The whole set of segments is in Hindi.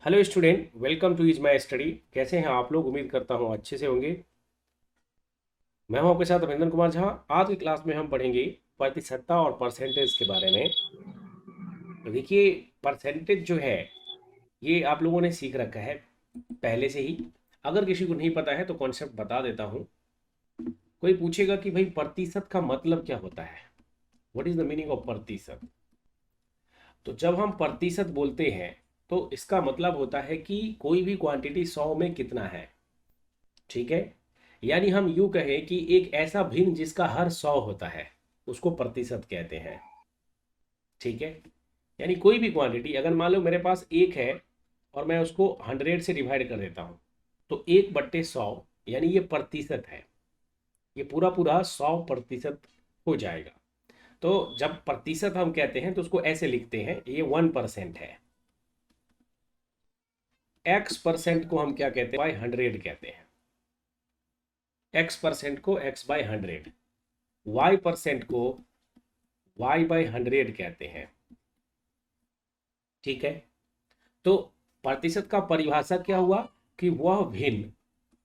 Hello student, welcome two is my study. कैसे हैं आप लोग? उम्मीद करता हूँ अच्छे से होंगे। मैं हूं आपके साथ अभिनंदन कुमार झा। आज की क्लास में हम पढ़ेंगे प्रतिशतता और परसेंटेज के बारे में। तो देखिए, परसेंटेज जो है ये आप लोगों ने सीख रखा है पहले से ही। अगर किसी को नहीं पता है तो कॉन्सेप्ट बता देता हूँ। कोई पूछेगा कि भाई प्रतिशत का मतलब क्या होता है, what is the meaning of प्रतिशत। तो जब हम प्रतिशत बोलते हैं तो इसका मतलब होता है कि कोई भी क्वांटिटी 100 में कितना है। ठीक है, यानी हम यूं कहें कि एक ऐसा भिन्न जिसका हर 100 होता है उसको प्रतिशत कहते हैं। ठीक है, यानी कोई भी क्वांटिटी अगर मान लो मेरे पास एक है और मैं उसको 100 से डिवाइड कर देता हूं, तो 1/100 यानी ये प्रतिशत है। ये पूरा पूरा 100% हो जाएगा। तो जब प्रतिशत हम कहते हैं तो उसको ऐसे लिखते हैं, ये 1% है। X% को हम क्या कहते हैं? बाई 100 कहते हैं। X% को X/100, Y% को Y/100 कहते हैं। ठीक है, तो प्रतिशत का परिभाषा क्या हुआ कि वह भिन्न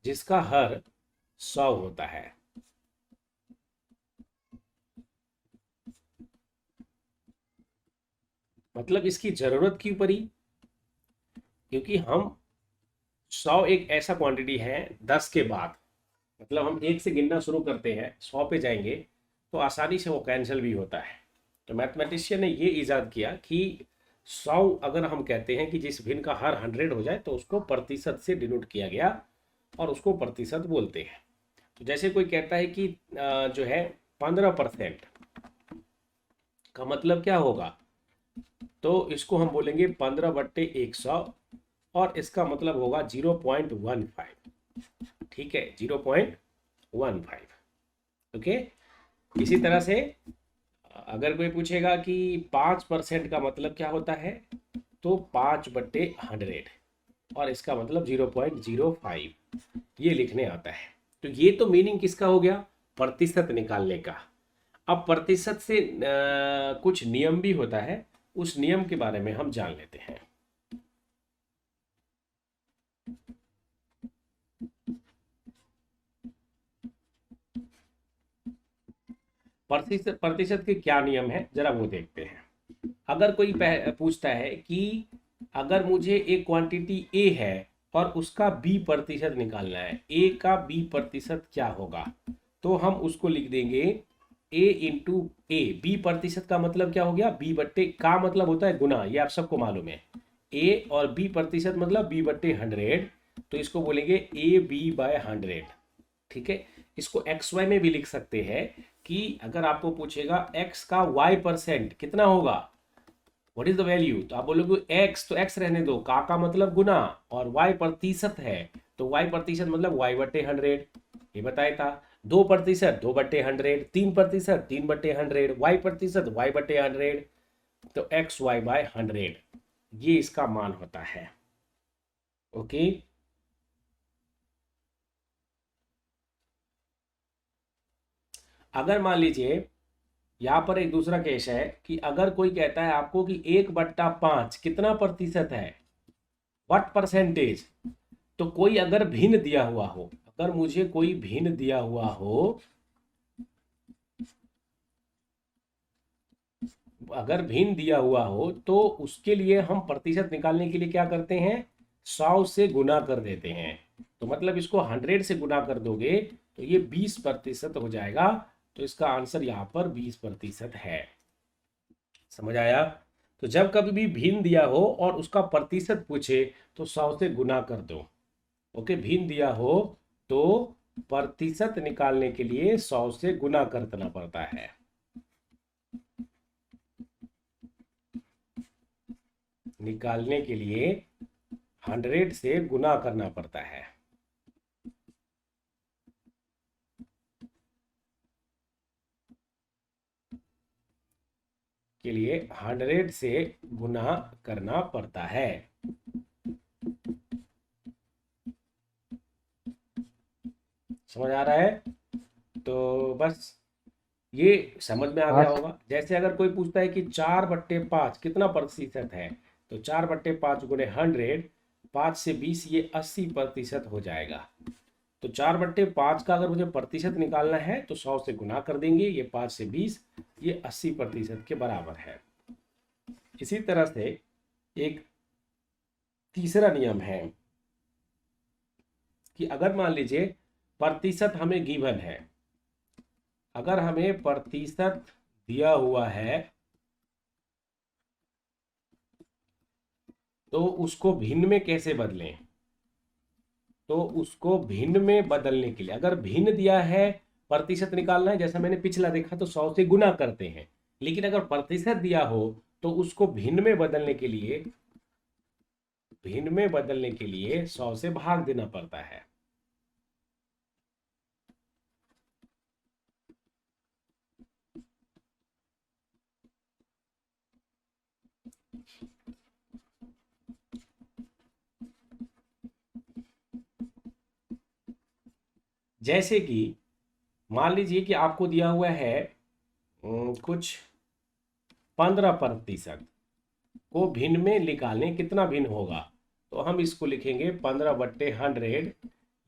जिसका हर 100 होता है। मतलब इसकी जरूरत क्यों पड़ी? क्योंकि हम 100 एक ऐसा क्वांटिटी है 10 के बाद, मतलब हम एक से गिनना शुरू करते हैं 100 पे जाएंगे तो आसानी से वो कैंसिल भी होता है। तो मैथमेटिशियन ने ये इजाद किया कि 100 अगर हम कहते हैं कि जिस भिन्न का हर 100 हो जाए तो उसको प्रतिशत से डिनोट किया गया और उसको प्रतिशत बोलते हैं। तो जैसे कोई कहता है कि जो है 15% का मतलब क्या होगा, तो इसको हम बोलेंगे 15/100 और इसका मतलब होगा 0.15। ठीक है, 0.15। ओके, इसी तरह से अगर कोई पूछेगा कि 5% का मतलब क्या होता है, तो 5/100 और इसका मतलब 0.05 ये लिखने आता है। तो ये तो मीनिंग किसका हो गया? प्रतिशत निकालने का। अब प्रतिशत से कुछ नियम भी होता है, उस नियम के बारे में हम जान लेते हैं। प्रतिशत प्रतिशत के क्या नियम है जरा वो देखते हैं। अगर कोई पूछता है कि अगर मुझे एक क्वांटिटी ए है और उसका बी प्रतिशत निकालना है, ए का बी प्रतिशत क्या होगा, तो हम उसको लिख देंगे ए इंटू ए। बी प्रतिशत का मतलब क्या हो गया? बी बट्टे का मतलब होता है गुना, ये आप सबको मालूम है। ए और बी प्रतिशत मतलब B/100, तो इसको बोलेंगे AB/100। ठीक है, इसको एक्स वाई में भी लिख सकते हैं कि अगर आपको पूछेगा एक्स का Y% कितना होगा, व्हाट इज द वैल्यू, तो आप बोलोगे एक्स, तो एक्स रहने दो, का मतलब गुना और वाई प्रतिशत है, तो वाई प्रतिशत मतलब Y/100। ये बताया था। 2% 2/100, 3% 3/100, वाई प्रतिशत Y/100, तो XY/100 ये इसका मान होता है। ओके, अगर मान लीजिए यहाँ पर एक दूसरा केस है कि अगर कोई कहता है आपको कि 1/5 कितना प्रतिशत है, व्हाट परसेंटेज, तो कोई अगर भिन्न दिया हुआ हो, अगर मुझे कोई भिन्न दिया हुआ हो, अगर भिन्न दिया हुआ हो तो उसके लिए हम प्रतिशत निकालने के लिए क्या करते हैं? 100 से गुना कर देते हैं। तो मतलब इसको 100 से गुना कर दोगे तो ये 20% हो जाएगा। तो इसका आंसर यहाँ पर 20% है। समझ आया? तो जब कभी भी भिन्न दिया हो और उसका प्रतिशत पूछे तो 100 से गुना कर दो। ओके, भिन्न दिया हो तो प्रतिशत निकालने के लिए 100 से गुना करना पड़ता है। निकालने के लिए 100 से गुना करना पड़ता है। के लिए 100 से गुना करना पड़ता है। समझ आ रहा है? तो बस ये समझ में आ हाँ गया होगा। जैसे अगर कोई पूछता है कि 4/5 कितना प्रतिशत है, तो 4/5 गुने 100 5 से 20 ये 80% हो जाएगा। तो 4/5 का अगर मुझे प्रतिशत निकालना है तो 100 से गुना कर देंगे, ये 5 से 20 ये 80% के बराबर है। इसी तरह से एक तीसरा नियम है कि अगर मान लीजिए प्रतिशत हमें गिवन है, अगर हमें प्रतिशत दिया हुआ है तो उसको भिन्न में कैसे बदलें। तो उसको भिन्न में बदलने के लिए अगर भिन्न दिया है, प्रतिशत निकालना है, जैसा मैंने पिछला देखा तो 100 से गुना करते हैं, लेकिन अगर प्रतिशत दिया हो तो उसको भिन्न में बदलने के लिए 100 से भाग देना पड़ता है। जैसे कि मान लीजिए कि आपको दिया हुआ है कुछ 15% को भिन्न में निकालें, कितना भिन्न होगा, तो हम इसको लिखेंगे 15/100,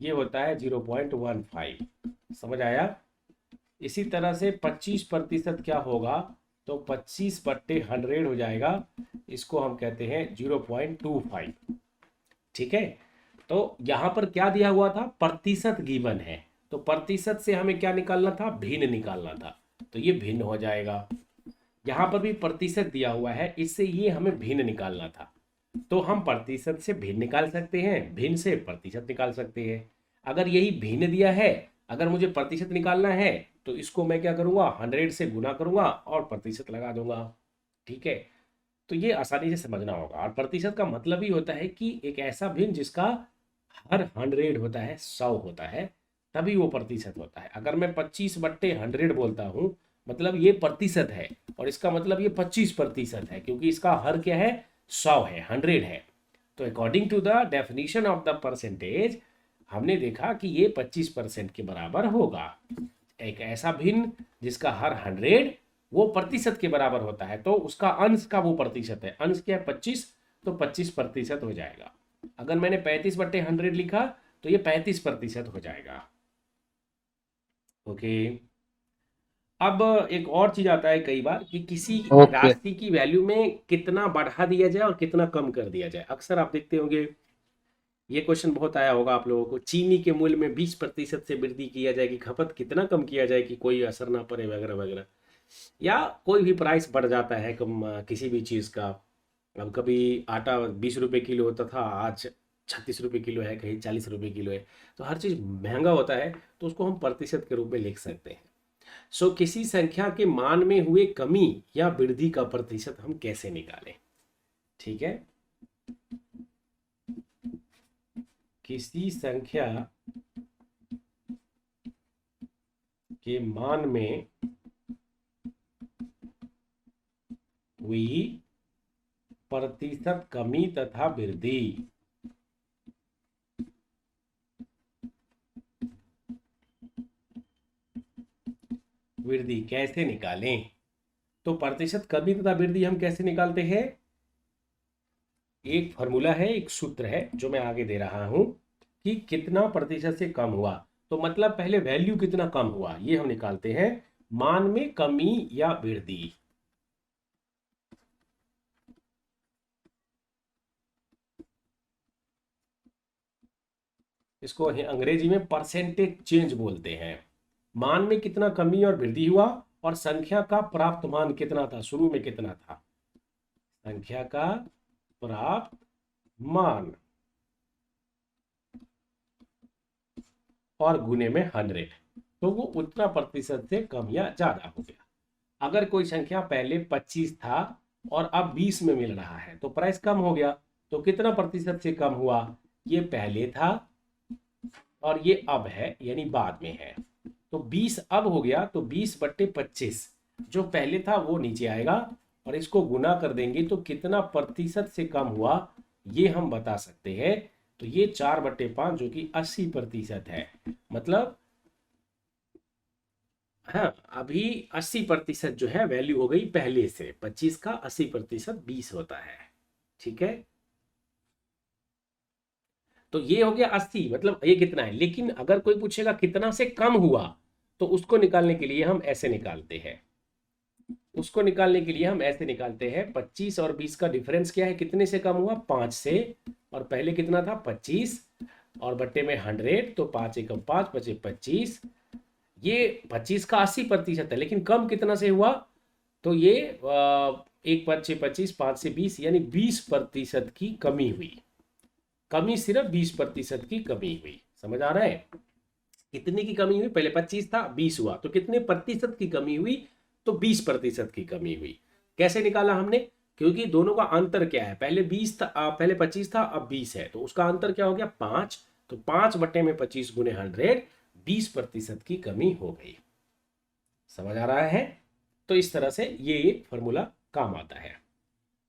ये होता है 0.15। समझ आया। इसी तरह से 25% क्या होगा, तो 25/100 हो जाएगा, इसको हम कहते हैं 0.25। ठीक है। तो यहाँ पर क्या दिया हुआ था, प्रतिशत गिवन है, तो प्रतिशत से हमें क्या निकालना था, भिन्न निकालना था, तो ये भिन्न हो जाएगा। यहाँ पर भी प्रतिशत दिया हुआ है, इससे ये हमें भिन्न निकालना था, तो हम प्रतिशत से भिन्न निकाल सकते हैं, भिन्न से प्रतिशत निकाल सकते हैं। अगर यही भिन्न दिया है, अगर मुझे प्रतिशत निकालना है तो इसको मैं क्या करूँगा, 100 से गुना करूँगा और प्रतिशत लगा दूंगा। ठीक है। तो ये आसानी से समझना होगा। और प्रतिशत का मतलब ही होता है कि एक ऐसा भिन्न जिसका हर 100 होता है, 100 होता है, तभी वो प्रतिशत होता है। अगर मैं 25/100 बोलता हूँ, मतलब ये प्रतिशत है, और इसका मतलब ये 25% है, क्योंकि इसका हर क्या है, 100 है, 100 है। तो according to the definition of the percentage हमने देखा कि ये 25% के बराबर होगा। एक ऐसा भिन्न जिसका हर 100 वो प्रतिशत के बराबर होता है, तो उसका अंश का वो प्रतिशत है, अंश क्या है 25, तो 25% हो जाएगा। अगर मैंने 35/100 लिखा तो ये 35% हो जाएगा। ओके। अब एक और चीज आता है कई बार कि किसी ओके। राशि की वैल्यू में कितना बढ़ा दिया जाए और कितना कम कर दिया जाए। अक्सर आप देखते होंगे, ये क्वेश्चन बहुत आया होगा आप लोगों को, चीनी के मूल्य में 20% से वृद्धि किया जाए कि खपत कितना कम किया जाए कि कोई असर ना पड़े, वगैरह वगैरह। या कोई भी प्राइस बढ़ जाता है कम किसी भी चीज़ का। अब कभी आटा 20 रुपये किलो होता था, आज 36 रुपये किलो है, कहीं 40 रुपये किलो है, तो हर चीज़ महंगा होता है, तो उसको हम प्रतिशत के रूप में लिख सकते हैं। सो किसी संख्या के मान में हुए कमी या वृद्धि का प्रतिशत हम कैसे निकालें। ठीक है। किसी संख्या के मान में हुई प्रतिशत कमी तथा वृद्धि, कैसे निकालें। तो प्रतिशत कमी तथा वृद्धि हम कैसे निकालते हैं, एक फॉर्मूला है, एक सूत्र है जो मैं आगे दे रहा हूं कि कितना प्रतिशत से कम हुआ, तो मतलब पहले वैल्यू कितना कम हुआ ये हम निकालते हैं, मान में कमी या वृद्धि। इसको अंग्रेजी में परसेंटेज चेंज बोलते हैं। मान में कितना कमी और वृद्धि हुआ, और संख्या का प्राप्त मान कितना था, शुरू में कितना था, संख्या का प्राप्त मान और गुने में 100, तो वो उतना प्रतिशत से कम या ज्यादा हो गया। अगर कोई संख्या पहले 25 था और अब 20 में मिल रहा है तो प्राइस कम हो गया, तो कितना प्रतिशत से कम हुआ, ये पहले था और ये अब है, यानी बाद में है, तो 20 अब हो गया, तो 20/25 जो पहले था वो नीचे आएगा, और इसको गुना कर देंगे तो कितना प्रतिशत से कम हुआ ये हम बता सकते हैं। तो ये 4/5 जो कि 80% है, मतलब हाँ, अभी 80% जो है वैल्यू हो गई पहले से, 25 का 80% 20 होता है। ठीक है। तो ये हो गया 80, मतलब ये कितना है। लेकिन अगर कोई पूछेगा कितना से कम हुआ, तो उसको निकालने के लिए हम ऐसे निकालते हैं, उसको निकालने के लिए हम ऐसे निकालते हैं, 25 और 20 का डिफरेंस क्या है, कितने से कम हुआ, 5 से। और पहले कितना था, 25, और बट्टे में 100, तो 5 एकम 5 बचे 25। ये 25 का 80% है, लेकिन कम कितना से हुआ, तो ये एक 5 25, 5 से 20, यानी 20% की कमी हुई। कमी सिर्फ 20% की कमी हुई। समझ आ रहा है, कितने की कमी हुई, पहले 25 था 20 हुआ, तो कितने प्रतिशत की कमी हुई, तो 20% की कमी हुई। कैसे निकाला हमने, क्योंकि दोनों का अंतर क्या है, पहले 20 था, पहले 25 था, अब 20 है, तो उसका अंतर क्या हो गया, 5। तो 5 बटे में 25 गुने 100, 20% की कमी हो गई। समझ आ रहा है। तो इस तरह से ये फॉर्मूला काम आता है।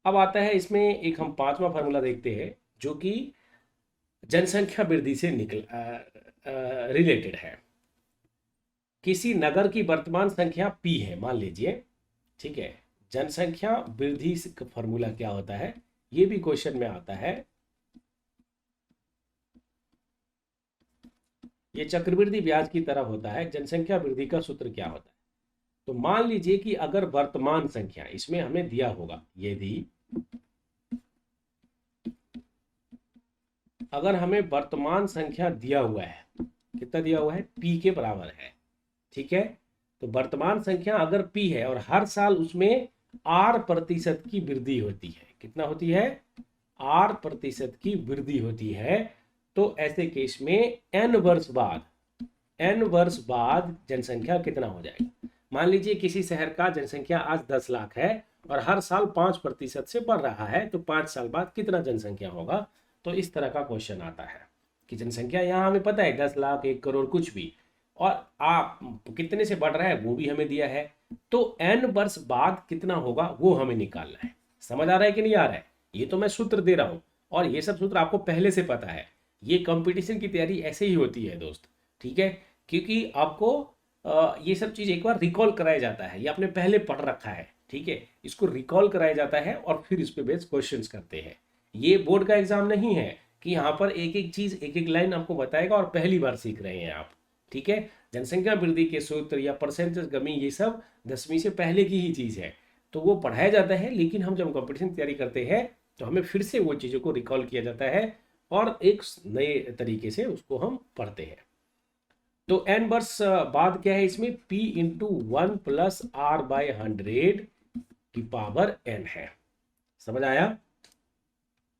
अब आता है इसमें एक हम पांचवा फार्मूला देखते हैं, जो कि जनसंख्या वृद्धि से निकल रिलेटेड है। किसी नगर की वर्तमान संख्या P है, मान लीजिए, ठीक है। जनसंख्या वृद्धि का फॉर्मूला क्या होता है, ये भी क्वेश्चन में आता है। ये चक्रवृद्धि ब्याज की तरह होता है। जनसंख्या वृद्धि का सूत्र क्या होता है, तो मान लीजिए कि अगर वर्तमान संख्या, इसमें हमें दिया होगा, यदि अगर हमें वर्तमान संख्या दिया हुआ है, कितना दिया हुआ है, P के बराबर है, ठीक है। तो वर्तमान संख्या अगर P है और हर साल उसमें R% की वृद्धि होती है, कितना होती है, R% की वृद्धि होती है, तो ऐसे केस में n वर्ष बाद जनसंख्या कितना हो जाएगा। मान लीजिए किसी शहर का जनसंख्या आज 10 लाख है और हर साल 5% से बढ़ रहा है, तो 5 साल बाद कितना जनसंख्या होगा। तो इस तरह का क्वेश्चन आता है कि जनसंख्या यहाँ हमें पता है 10 लाख, 1 करोड़, कुछ भी, और आप कितने से बढ़ रहा है वो भी हमें दिया है, तो n वर्ष बाद कितना होगा वो हमें निकालना है। समझ आ रहा है कि नहीं आ रहा है, ये तो मैं सूत्र दे रहा हूँ, और ये सब सूत्र आपको पहले से पता है। ये कंपटीशन की तैयारी ऐसे ही होती है दोस्त, ठीक है, क्योंकि आपको ये सब चीज़ एक बार रिकॉल कराया जाता है, ये आपने पहले पढ़ रखा है, ठीक है, इसको रिकॉल कराया जाता है और फिर इस पे बेस क्वेश्चंस करते हैं। ये बोर्ड का एग्जाम नहीं है कि यहाँ पर एक एक चीज़, एक एक लाइन आपको बताएगा और पहली बार सीख रहे हैं आप, ठीक है। जनसंख्या वृद्धि के सूत्र या परसेंटेज कमी, ये सब 10वीं से पहले की ही चीज़ है, तो वो पढ़ाया जाता है। लेकिन हम जब कंपटीशन तैयारी करते हैं तो हमें फिर से वो चीज़ों को रिकॉल किया जाता है और एक नए तरीके से उसको हम पढ़ते हैं। तो n वर्ष बाद क्या है इसमें, p into 1 plus R by 100 की पावर n है। समझ आया।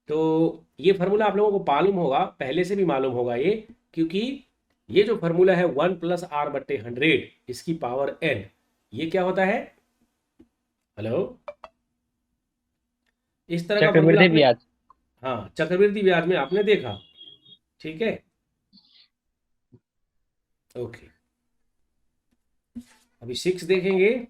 तो ये फार्मूला आप लोगों को मालूम होगा, पहले से भी मालूम होगा ये, क्योंकि ये जो फार्मूला है 1 प्लस आर बट्टे 100 इसकी पावर n, ये क्या होता है, हेलो, इस तरह का फार्मूला चक्रवृद्धि आपने, ब्याज। हाँ, चक्रवृद्धि ब्याज में आपने देखा, ठीक है। ओके, अभी 6 देखेंगे।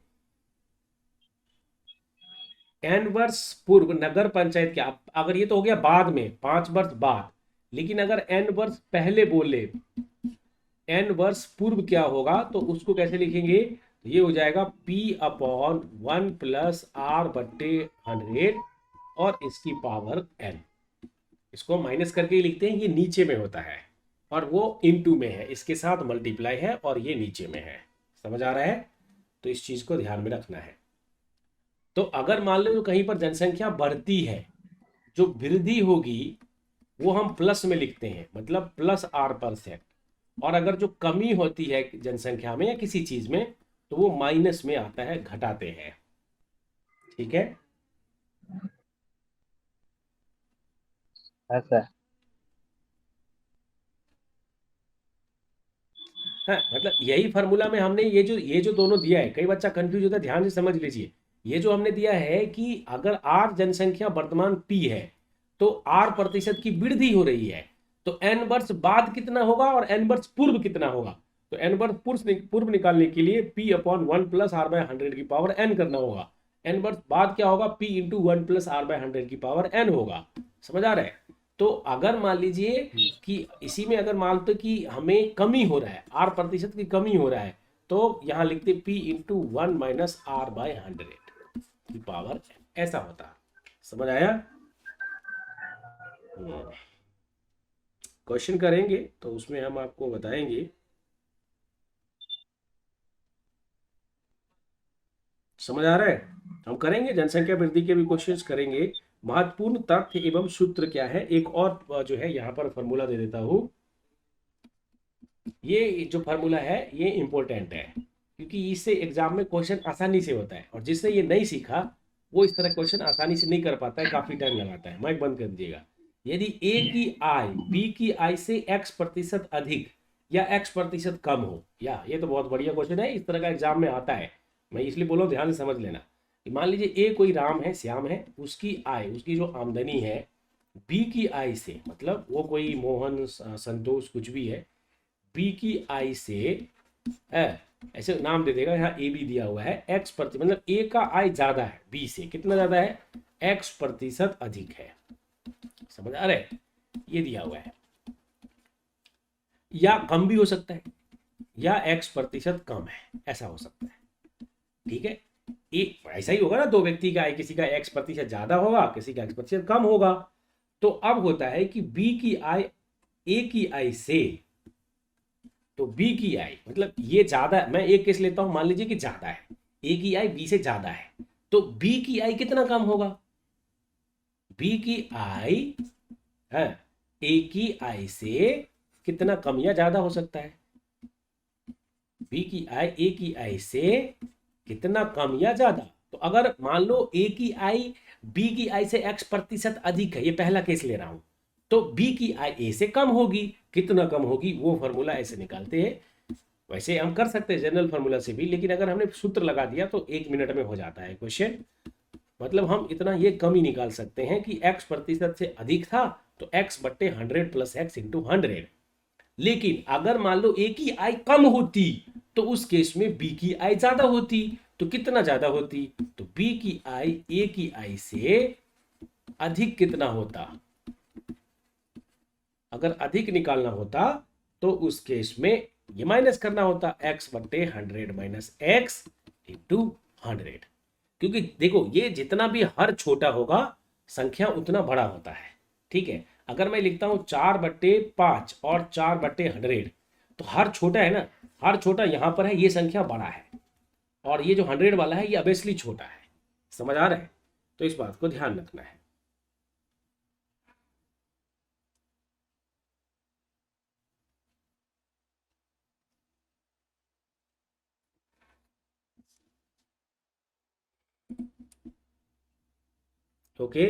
n वर्ष पूर्व नगर पंचायत के, अगर ये तो हो गया बाद में, 5 वर्ष बाद, लेकिन अगर n वर्ष पहले बोले, n वर्ष पूर्व क्या होगा, तो उसको कैसे लिखेंगे, तो ये हो जाएगा p अपॉन 1 प्लस आर बट्टे 100 और इसकी पावर n। इसको माइनस करके ही लिखते हैं, ये नीचे में होता है और वो इनटू में है, इसके साथ मल्टीप्लाई है और ये नीचे में है। समझ आ रहा है, तो इस चीज को ध्यान में रखना है। तो अगर मान लो कहीं पर जनसंख्या बढ़ती है, जो वृद्धि होगी वो हम प्लस में लिखते हैं, मतलब प्लस R%। और अगर जो कमी होती है जनसंख्या में या किसी चीज में, तो वो माइनस में आता है, घटाते हैं, ठीक है। ऐसा। हाँ, मतलब यही फार्मूला में हमने ये जो दोनों दिया है, कई बच्चा कंफ्यूज होता है, ध्यान से समझ लीजिए। ये जो हमने दिया है कि अगर R जनसंख्या वर्तमान P है, तो R% की वृद्धि हो रही है, तो n वर्ष बाद कितना होगा और n वर्ष पूर्व कितना होगा। तो n वर्ष पूर्व निकालने के लिए P upon 1 plus R by 100 की पावर n करना होगा। n वर्ष बाद क्या होगा, P into 1 plus R by 100 की पावर n होगा। समझ आ रहा है। तो अगर मान लीजिए कि इसी में अगर मानते कि हमें कमी हो रहा है, R% की कमी हो रहा है, तो यहाँ लिखते P into 1 minus R by 100 की पावर, ऐसा होता। समझ आया। क्वेश्चन करेंगे तो उसमें हम आपको बताएंगे। समझ आ रहा है? हम करेंगे, जनसंख्या वृद्धि के भी क्वेश्चंस करेंगे। महत्वपूर्ण तथ्य एवं सूत्र क्या है, एक और जो है यहाँ पर फॉर्मूला दे देता हूँ। ये जो फार्मूला है ये इंपॉर्टेंट है, क्योंकि इससे एग्जाम में क्वेश्चन आसानी से होता है, और जिसने ये नहीं सीखा वो इस तरह क्वेश्चन आसानी से नहीं कर पाता है, काफी टाइम लगाता है। माइक बंद कर दीजिएगा। यदि ए की आय बी की आय से एक्स प्रतिशत अधिक या एक्स प्रतिशत कम हो, या ये तो बहुत बढ़िया क्वेश्चन है, इस तरह का एग्जाम में आता है, मैं इसलिए बोला हूँ, ध्यान से समझ लेना। कि मान लीजिए ए कोई राम है, श्याम है, उसकी आय, उसकी जो आमदनी है बी की आय से, मतलब वो कोई मोहन संतोष कुछ भी है, बी की आई से है, ऐसे नाम दे देगा, यहाँ ए बी दिया हुआ है, एक्स प्रति मतलब ए का आई ज्यादा है बी से, कितना ज्यादा है, एक्स प्रतिशत अधिक है। समझ आ रहा है? ये दिया हुआ है, या कम भी हो सकता है, या एक्स प्रतिशत कम है, ऐसा हो सकता है। ठीक है, एक ऐसा ही होगा ना, दो व्यक्ति का आय, किसी का एक्स प्रतिशत ज्यादा होगा, किसी का एक्स प्रतिशत कम होगा। तो अब होता है कि बी की आय ए की आय से, तो बी की आई मतलब ये ज्यादा, मैं एक केस लेता हूं, मान लीजिए कि ज्यादा है, ए की आई बी से ज्यादा है, तो बी की आई कितना कम होगा, बी की आई है ए की आई से कितना कम या ज्यादा हो सकता है, बी की आई ए की आई से कितना कम या ज्यादा। तो अगर मान लो ए की आई बी की आई से एक्स प्रतिशत अधिक है, ये पहला केस ले रहा हूं, तो बी की आई ए से कम होगी, कितना कम होगी, वो फॉर्मूला ऐसे निकालते हैं। वैसे हम कर सकते हैं जनरल फार्मूला से भी, लेकिन अगर हमने सूत्र लगा दिया तो 1 मिनट में हो जाता है क्वेश्चन। मतलब हम इतना ये कम ही निकाल सकते हैं कि x प्रतिशत से अधिक था तो x बट्टे 100 प्लस x इंटू 100। लेकिन अगर मान लो a की आई कम होती तो उस केस में b की आई ज्यादा होती, तो कितना ज्यादा होती, तो b की आई a की आई से अधिक कितना होता। अगर अधिक निकालना होता तो उस केस में ये माइनस करना होता, x बट्टे 100 माइनस x इंटू 100। क्योंकि देखो ये जितना भी हर छोटा होगा संख्या उतना बड़ा होता है। ठीक है, अगर मैं लिखता हूं 4/5 और 4/100, तो हर छोटा है ना, हर छोटा यहां पर है, ये संख्या बड़ा है, और ये जो 100 वाला है ये ऑब्वियसली छोटा है। समझ आ रहा है? तो इस बात को ध्यान रखना है। ओके,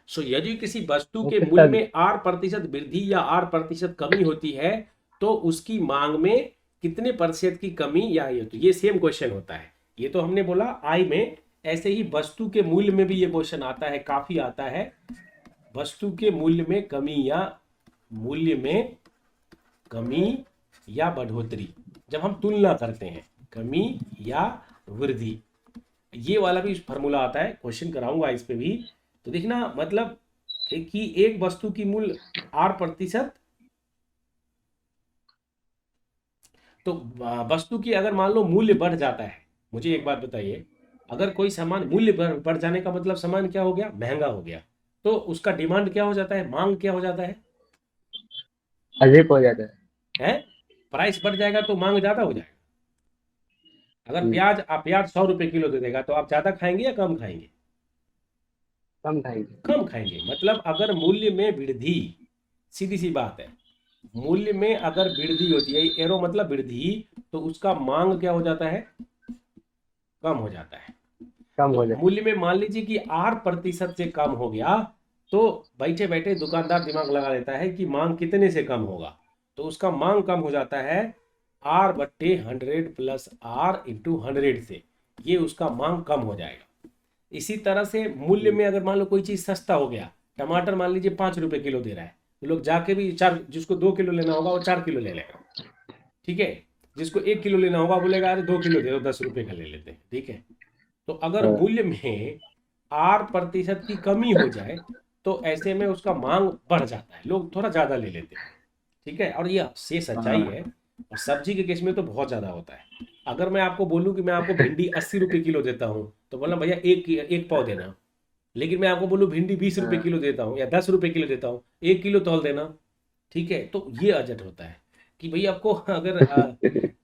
सो यदि किसी वस्तु के ओके मूल्य सर। में आर प्रतिशत वृद्धि या आर प्रतिशत कमी होती है तो उसकी मांग में कितने प्रतिशत की कमी, या ये तो ये सेम क्वेश्चन होता है, ये तो हमने बोला आई में, ऐसे ही वस्तु के मूल्य में भी ये क्वेश्चन आता है, काफी आता है। वस्तु के मूल्य में कमी या मूल्य में कमी या बढ़ोतरी, जब हम तुलना करते हैं, कमी या वृद्धि, ये वाला भी फॉर्मूला आता है, क्वेश्चन कराऊंगा इस पे भी। तो देखना मतलब कि एक वस्तु की मूल्य आर प्रतिशत, तो वस्तु की अगर मान लो मूल्य बढ़ जाता है, मुझे एक बात बताइए, अगर कोई सामान मूल्य बढ़ जाने का मतलब सामान क्या हो गया, महंगा हो गया, तो उसका डिमांड क्या हो जाता है, मांग क्या हो जाता अधिक हो जाता है। है? प्राइस बढ़ जाएगा तो मांग ज्यादा हो जाएगा। अगर हम्म, प्याज, आप प्याज 100 रुपए किलो दे देगा तो आप ज्यादा खाएंगे या कम खाएंगे? कम खाएंगे। कम खाएंगे। मतलब अगर मूल्य में वृद्धि, सीधी सी बात है, मूल्य में अगर वृद्धि होती है, एरो मतलब वृद्धि, तो उसका मांग क्या हो जाता है, कम हो जाता है। कम तो हो जाए। मूल्य में मान लीजिए कि आर प्रतिशत से कम हो गया, तो बैठे बैठे दुकानदार दिमाग लगा लेता है कि मांग कितने से कम होगा, तो उसका मांग कम हो जाता है आर बट्टे 100 प्लस आर इंटू 100 से, ये उसका मांग कम हो जाएगा। इसी तरह से मूल्य हम्म, में अगर मान लो कोई चीज सस्ता हो गया, टमाटर मान लीजिए 5 रुपए किलो दे रहा है, तो लोग जाके भी चार, जिसको 2 किलो लेना होगा वो 4 किलो ले लेगा। ठीक है, जिसको 1 किलो लेना होगा बोलेगा अरे 2 किलो दे दो, 10 रुपए का ले लेते हैं। ठीक है, तो अगर हाँ, मूल्य में आर प्रतिशत की कमी हो जाए तो ऐसे में उसका मांग बढ़ जाता है, लोग थोड़ा ज्यादा ले लेते हैं। ठीक है, और ये से सच्चाई हाँ, है। और सब्जी के केस में तो बहुत ज्यादा होता है। अगर मैं आपको बोलूं कि मैं आपको भिंडी 80 रुपए किलो देता हूं, तो बोला भैया एक एक पाव देना। लेकिन मैं आपको बोलूं भिंडी 20 रुपए हाँ, किलो देता हूँ या 10 रुपए किलो देता हूँ, 1 किलो तौल देना। ठीक है, तो ये अर्जेंट होता है कि भाई आपको अगर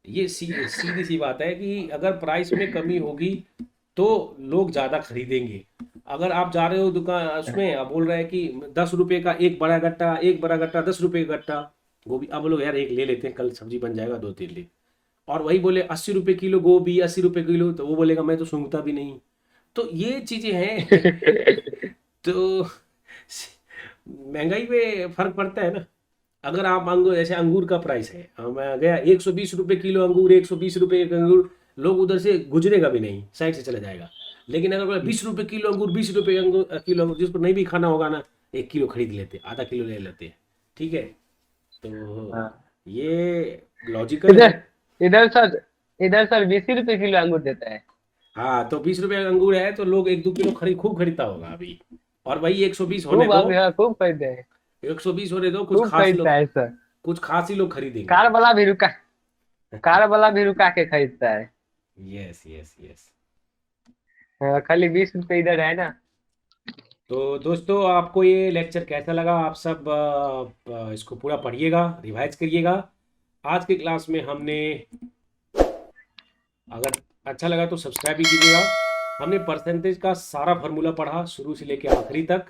ये सीधी सी बात है कि अगर प्राइस में कमी होगी तो लोग ज़्यादा खरीदेंगे। अगर आप जा रहे हो दुकान उसमें, आप बोल रहे हैं कि 10 रुपये का एक बड़ा गट्टा 10 रुपये का गट्टा गोभी, अब लोग यार एक ले लेते हैं, कल सब्जी बन जाएगा 2-3 दिन। और वही बोले 80 रुपये किलो गोभी, 80 रुपये किलो, तो वो बोलेगा मैं तो सूंघता भी नहीं। तो ये चीज़ें हैं। तो महंगाई पे फर्क पड़ता है ना। अगर आप अंगूर, जैसे अंगूर का प्राइस है, मैं गया 120 रुपये किलो अंगूर, 120 रुपये का अंगूर, लोग उधर से गुजरेगा भी नहीं, साइड से चला जाएगा। लेकिन अगर बोला 20 रुपये किलो अंगूर, 20 रुपये अंगूर किलो अंगूर, जिसको नहीं भी खाना होगा ना, 1 किलो खरीद लेते, आधा किलो ले लेते हैं। ठीक है, तो हाँ। ये लॉजिकल है। इधर इधर सर 20 रुपए किलो अंगूर देता है। हाँ, तो 20 रुपये का अंगूर है तो लोग 1-2 किलो खूब खरीदता होगा अभी। और वही 120 होने खूब दो, अभी, हाँ खूब खरीदते हैं। 120 होने दो, खूब खरीदता है सर। कुछ खास ही लोग खरीदेंगे। कार वाला भी रुका कार वाला भी रुका के खरीदता है। Yes yes yes. हाँ, खाली 20 रुपए इधर है ना। तो दोस्तों, आपको ये लेक्चर कैसा लगा? आप सब इसको पूरा पढ़िएगा, रिवाइज करिएगा। आज के क्लास में हमने, अगर अच्छा लगा तो सब्सक्राइब भी कीजिएगा। हमने परसेंटेज का सारा फार्मूला पढ़ा शुरू से लेकर आखिरी तक,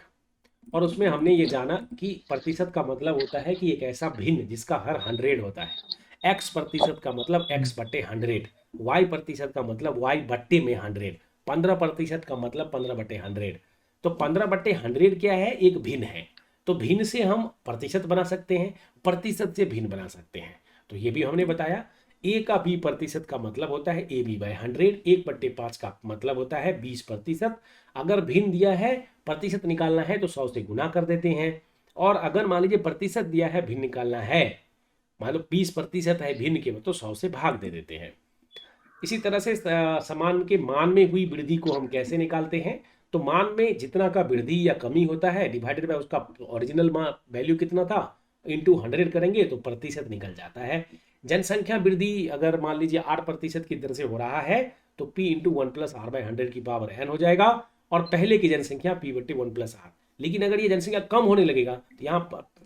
और उसमें हमने ये जाना कि प्रतिशत का मतलब होता है कि एक ऐसा भिन्न जिसका हर 100 होता है। एक्स प्रतिशत का मतलब एक्स बट्टे 100, वाई प्रतिशत का मतलब वाई बट्टे में 100, 15% का मतलब 15/100। तो 15/100 क्या है? एक भिन्न है। तो भिन्न से हम प्रतिशत बना सकते हैं, प्रतिशत से भिन्न बना सकते हैं। तो ये भी हमने बताया। ए का बी प्रतिशत का मतलब होता है ए बी बाई 100, 1/5 का मतलब होता है 20%। अगर भिन्न दिया है, प्रतिशत निकालना है तो 100 से गुना कर देते हैं। और अगर मान लीजिए प्रतिशत दिया है, भिन्न निकालना है, मान लो 20% है भिन्न के, तो 100 से भाग दे देते हैं। इसी तरह से समान के मान में हुई वृद्धि को हम कैसे निकालते हैं? तो मान में जितना का वृद्धि या कमी होता है डिवाइडेड बाय उसका ओरिजिनल वैल्यू कितना था, इंटू 100 करेंगे तो प्रतिशत निकल जाता है। जनसंख्या वृद्धि अगर मान लीजिए 8% की दर से हो रहा है तो p इंटू 1+r/100 की पावर n हो जाएगा, और पहले की जनसंख्या p/1+r। लेकिन अगर ये जनसंख्या कम होने लगेगा तो यहाँ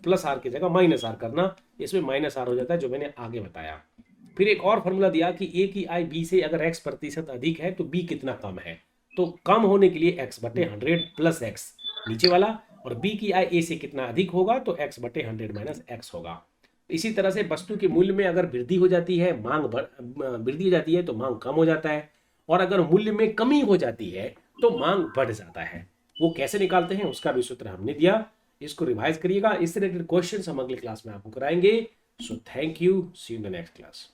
प्लस आर की जगह माइनस आर करना, इसमें माइनस आर हो जाता है, जो मैंने आगे बताया। फिर एक और फॉर्मूला दिया कि ए की आई बी से अगर x% अधिक है तो बी कितना कम है। तो कम होने के लिए x/100 प्लस एक्स नीचे वाला, और बी की आई ए से कितना अधिक होगा तो x/100 माइनस एक्स होगा। इसी तरह से वस्तु के मूल्य में अगर वृद्धि हो जाती है, वृद्धि हो जाती है तो मांग कम हो जाता है, और अगर मूल्य में कमी हो जाती है तो मांग बढ़ जाता है। वो कैसे निकालते हैं उसका भी सूत्र हमने दिया। इसको रिवाइज करिएगा। इस रिलेटेड क्वेश्चन हम अगले क्लास में आपको कराएंगे। So thank you, see you in the next class.